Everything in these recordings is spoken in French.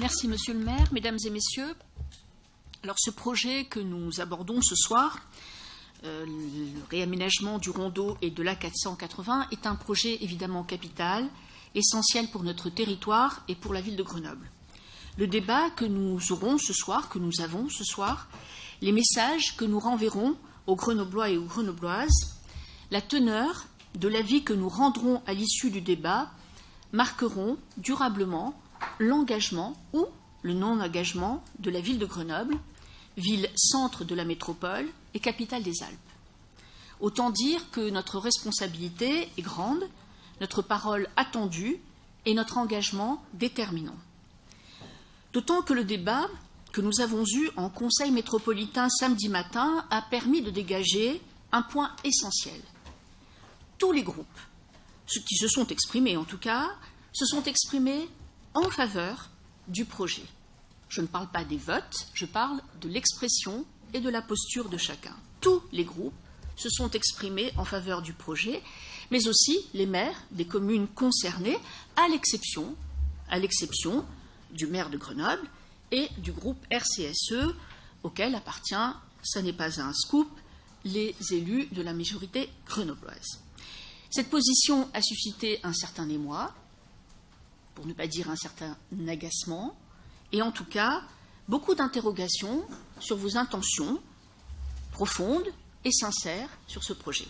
Merci Monsieur le maire, Mesdames et Messieurs. Alors ce projet que nous abordons ce soir, le réaménagement du Rondeau et de l'A480, est un projet évidemment capital, essentiel pour notre territoire et pour la ville de Grenoble. Le débat que nous aurons ce soir, que nous avons ce soir, les messages que nous renverrons aux Grenoblois et aux Grenobloises, la teneur de l'avis que nous rendrons à l'issue du débat marqueront durablement l'engagement ou le non-engagement de la ville de Grenoble, ville centre de la métropole et capitale des Alpes. Autant dire que notre responsabilité est grande, notre parole attendue et notre engagement déterminant. D'autant que le débat que nous avons eu en Conseil métropolitain samedi matin a permis de dégager un point essentiel. Tous les groupes, ceux qui se sont exprimés en tout cas, se sont exprimés en faveur du projet. Je ne parle pas des votes, je parle de l'expression et de la posture de chacun. Tous les groupes se sont exprimés en faveur du projet, mais aussi les maires des communes concernées, à l'exception du maire de Grenoble et du groupe RCSE, auquel appartient, ça n'est pas un scoop, les élus de la majorité grenobloise. Cette position a suscité un certain émoi, pour ne pas dire un certain agacement, et en tout cas, beaucoup d'interrogations sur vos intentions profondes et sincères sur ce projet.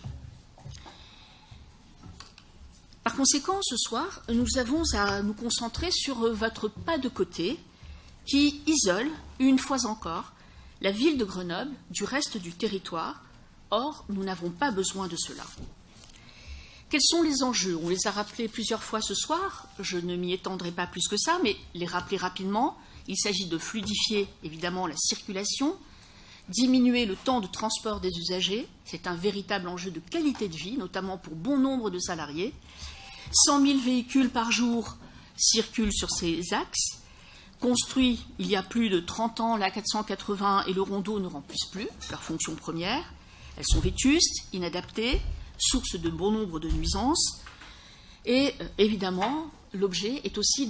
Par conséquent, ce soir, nous avons à nous concentrer sur votre pas de côté qui isole, une fois encore, la ville de Grenoble du reste du territoire. Or, nous n'avons pas besoin de cela. Quels sont les enjeux? On les a rappelés plusieurs fois ce soir, je ne m'y étendrai pas plus que ça, mais les rappeler rapidement. Il s'agit de fluidifier évidemment la circulation, diminuer le temps de transport des usagers, c'est un véritable enjeu de qualité de vie, notamment pour bon nombre de salariés. 100 000 véhicules par jour circulent sur ces axes. Construits il y a plus de 30 ans, l'A480 et le Rondeau ne remplissent plus leur fonction première. Elles sont vétustes, inadaptées, source de bon nombre de nuisances. Et évidemment, l'objet est aussi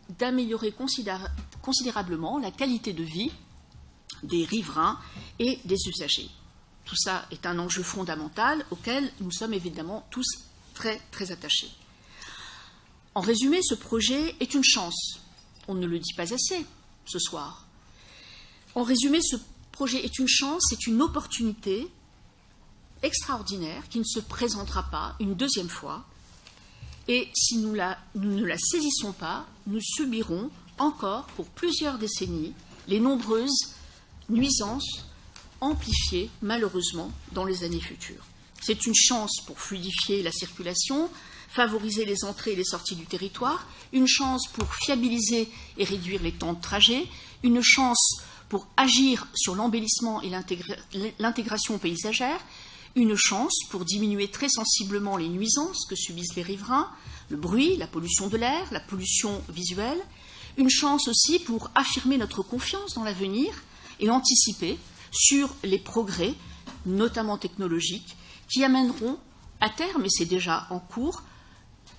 d'améliorer considérablement la qualité de vie des riverains et des usagers. Tout ça est un enjeu fondamental auquel nous sommes évidemment tous très, très attachés. En résumé, ce projet est une chance. On ne le dit pas assez ce soir. En résumé, ce projet est une chance, c'est une opportunité extraordinaire qui ne se présentera pas une deuxième fois. Et si nous ne la saisissons pas, nous subirons encore pour plusieurs décennies les nombreuses nuisances amplifiées malheureusement dans les années futures. C'est une chance pour fluidifier la circulation, favoriser les entrées et les sorties du territoire, une chance pour fiabiliser et réduire les temps de trajet, une chance pour agir sur l'embellissement et l'intégration paysagère, une chance pour diminuer très sensiblement les nuisances que subissent les riverains, le bruit, la pollution de l'air, la pollution visuelle, une chance aussi pour affirmer notre confiance dans l'avenir et anticiper sur les progrès, notamment technologiques, qui amèneront à terme, et c'est déjà en cours,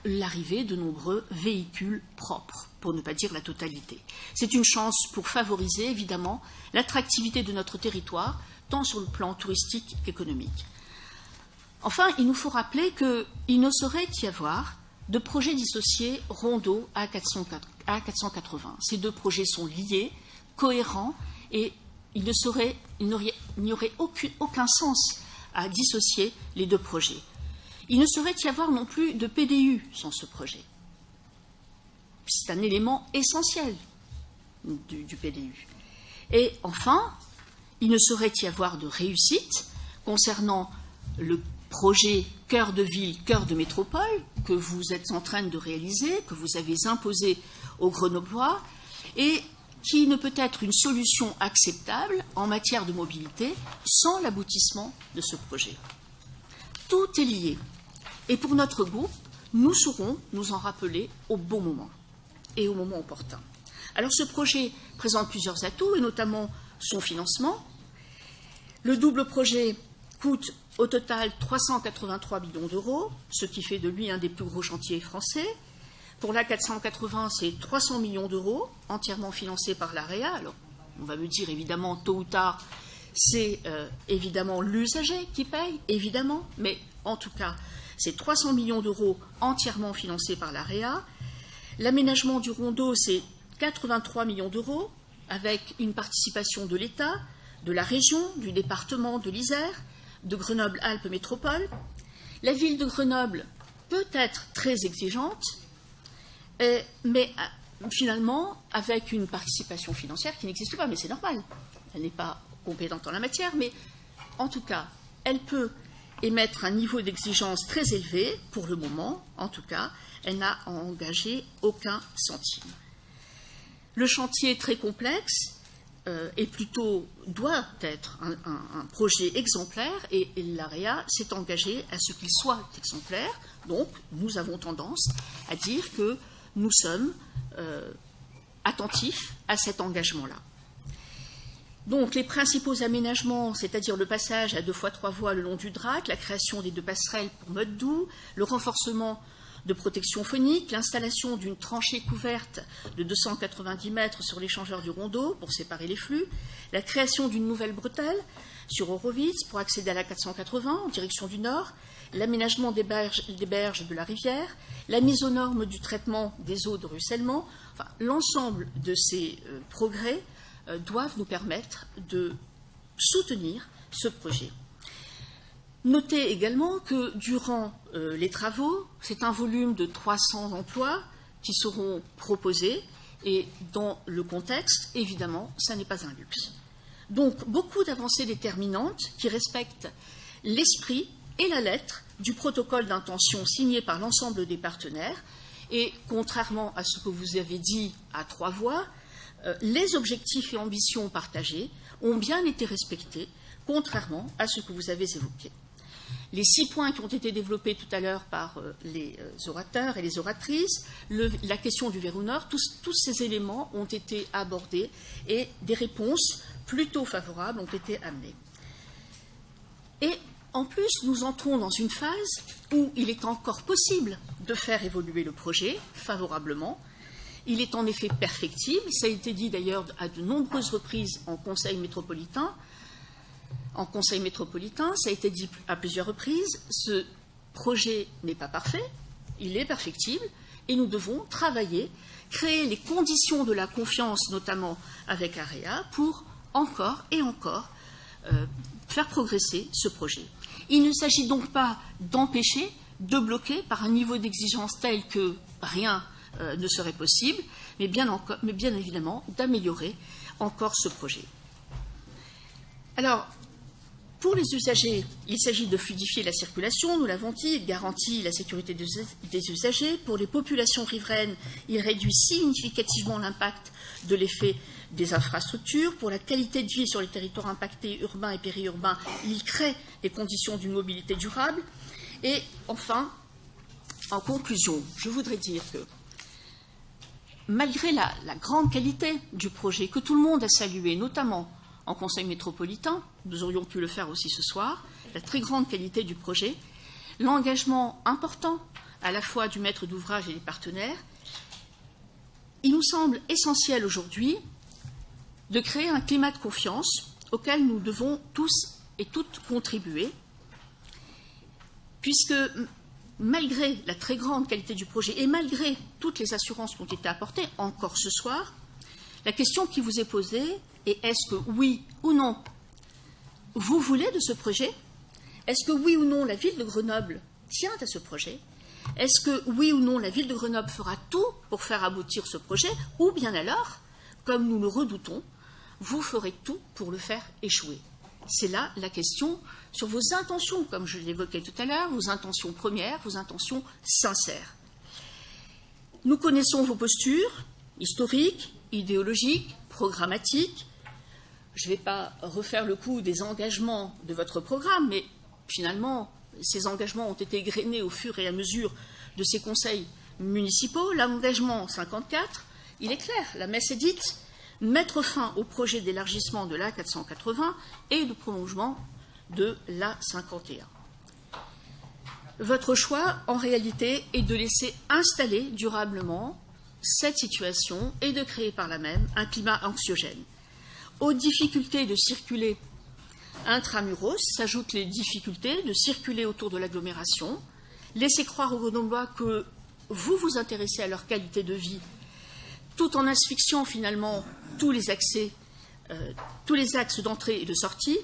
l'arrivée de nombreux véhicules propres, pour ne pas dire la totalité. C'est une chance pour favoriser, évidemment, l'attractivité de notre territoire, tant sur le plan touristique qu'économique. Enfin, il nous faut rappeler qu'il ne saurait y avoir de projet dissocié Rondeau à 480. Ces deux projets sont liés, cohérents, et il n'y aurait aucun sens à dissocier les deux projets. Il ne saurait y avoir non plus de PDU sans ce projet. C'est un élément essentiel du PDU. Et enfin, il ne saurait y avoir de réussite concernant le projet cœur de ville, cœur de métropole que vous êtes en train de réaliser, que vous avez imposé aux Grenoblois et qui ne peut être une solution acceptable en matière de mobilité sans l'aboutissement de ce projet. Tout est lié. Et pour notre groupe, nous saurons nous en rappeler au bon moment et au moment opportun. Alors ce projet présente plusieurs atouts, et notamment son financement. Le double projet coûte au total 383 millions d'euros, ce qui fait de lui un des plus gros chantiers français. Pour l'A480, c'est 300 millions d'euros, entièrement financés par l'AREA. Alors, on va me dire, évidemment, tôt ou tard, c'est évidemment l'usager qui paye, évidemment, mais en tout cas, c'est 300 millions d'euros entièrement financés par l'AREA. L'aménagement du rondeau, c'est 83 millions d'euros, avec une participation de l'État, de la région, du département de l'Isère, de Grenoble-Alpes Métropole. La ville de Grenoble peut être très exigeante, mais finalement, avec une participation financière qui n'existe pas, mais c'est normal. Elle n'est pas compétente en la matière, mais en tout cas, elle peut émettre un niveau d'exigence très élevé, pour le moment, en tout cas, elle n'a engagé aucun centime. Le chantier est très complexe et plutôt doit être un projet exemplaire, et l'AREA s'est engagée à ce qu'il soit exemplaire. Donc, nous avons tendance à dire que nous sommes attentifs à cet engagement-là. Donc, les principaux aménagements, c'est-à-dire le passage à 2 fois 3 voies le long du Drac, la création des 2 passerelles pour Meudon, le renforcement de protection phonique, l'installation d'une tranchée couverte de 290 mètres sur l'échangeur du Rondeau pour séparer les flux, la création d'une nouvelle bretelle sur Horowitz pour accéder à la 480 en direction du nord, l'aménagement des berges de la rivière, la mise aux normes du traitement des eaux de ruissellement. Enfin, l'ensemble de ces progrès doivent nous permettre de soutenir ce projet. Notez également que durant les travaux, c'est un volume de 300 emplois qui seront proposés, et dans le contexte, évidemment, ça n'est pas un luxe. Donc, beaucoup d'avancées déterminantes qui respectent l'esprit et la lettre du protocole d'intention signé par l'ensemble des partenaires, et contrairement à ce que vous avez dit à 3 voix, les objectifs et ambitions partagés ont bien été respectés, contrairement à ce que vous avez évoqué. Les 6 points qui ont été développés tout à l'heure par les orateurs et les oratrices, la question du verrou nord, tous ces éléments ont été abordés et des réponses plutôt favorables ont été amenées. Et en plus, nous entrons dans une phase où il est encore possible de faire évoluer le projet favorablement. Il est en effet perfectible, ça a été dit d'ailleurs à de nombreuses reprises en Conseil métropolitain. En Conseil métropolitain, ça a été dit à plusieurs reprises, ce projet n'est pas parfait, il est perfectible, et nous devons travailler, créer les conditions de la confiance, notamment avec AREA, pour encore et encore faire progresser ce projet. Il ne s'agit donc pas d'empêcher, de bloquer par un niveau d'exigence tel que rien ne serait possible, mais bien évidemment d'améliorer encore ce projet. Alors, pour les usagers, il s'agit de fluidifier la circulation, nous l'avons dit, de garantir la sécurité des usagers. Pour les populations riveraines, il réduit significativement l'impact de l'effet des infrastructures. Pour la qualité de vie sur les territoires impactés, urbains et périurbains, il crée les conditions d'une mobilité durable. Et enfin, en conclusion, je voudrais dire que malgré la grande qualité du projet que tout le monde a salué, notamment en Conseil métropolitain, nous aurions pu le faire aussi ce soir, la très grande qualité du projet, l'engagement important à la fois du maître d'ouvrage et des partenaires, il nous semble essentiel aujourd'hui de créer un climat de confiance auquel nous devons tous et toutes contribuer, puisque malgré la très grande qualité du projet et malgré toutes les assurances qui ont été apportées encore ce soir, la question qui vous est posée est: est-ce que oui ou non vous voulez de ce projet? Est-ce que oui ou non la ville de Grenoble tient à ce projet? Est-ce que oui ou non la ville de Grenoble fera tout pour faire aboutir ce projet? Ou bien alors, comme nous le redoutons, vous ferez tout pour le faire échouer? C'est là la question sur vos intentions, comme je l'évoquais tout à l'heure, vos intentions premières, vos intentions sincères. Nous connaissons vos postures historiques, idéologiques, programmatiques. Je ne vais pas refaire le coup des engagements de votre programme, mais finalement, ces engagements ont été égrenés au fur et à mesure de ces conseils municipaux. L'engagement 54, il est clair, la messe est dite: mettre fin au projet d'élargissement de l'A480 et de prolongement de l'A51. Votre choix, en réalité, est de laisser installer durablement cette situation et de créer par là même un climat anxiogène. Aux difficultés de circuler intramuros s'ajoutent les difficultés de circuler autour de l'agglomération. Laissez croire aux Grenoblois que vous vous intéressez à leur qualité de vie, tout en asphyxiant finalement tous les axes d'entrée et de sortie.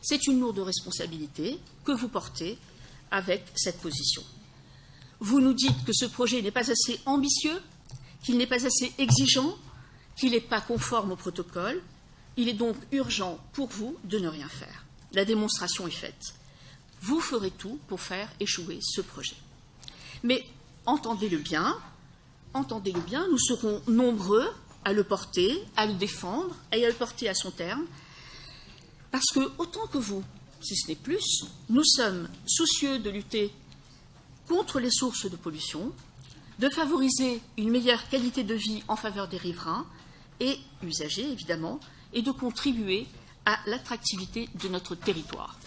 C'est une lourde responsabilité que vous portez avec cette position. Vous nous dites que ce projet n'est pas assez ambitieux, qu'il n'est pas assez exigeant, qu'il n'est pas conforme au protocole. Il est donc urgent pour vous de ne rien faire. La démonstration est faite. Vous ferez tout pour faire échouer ce projet. Mais entendez-le bien, nous serons nombreux à le porter, à le défendre et à le porter à son terme, parce que, autant que vous, si ce n'est plus, nous sommes soucieux de lutter contre les sources de pollution, de favoriser une meilleure qualité de vie en faveur des riverains et usagers, évidemment, et de contribuer à l'attractivité de notre territoire.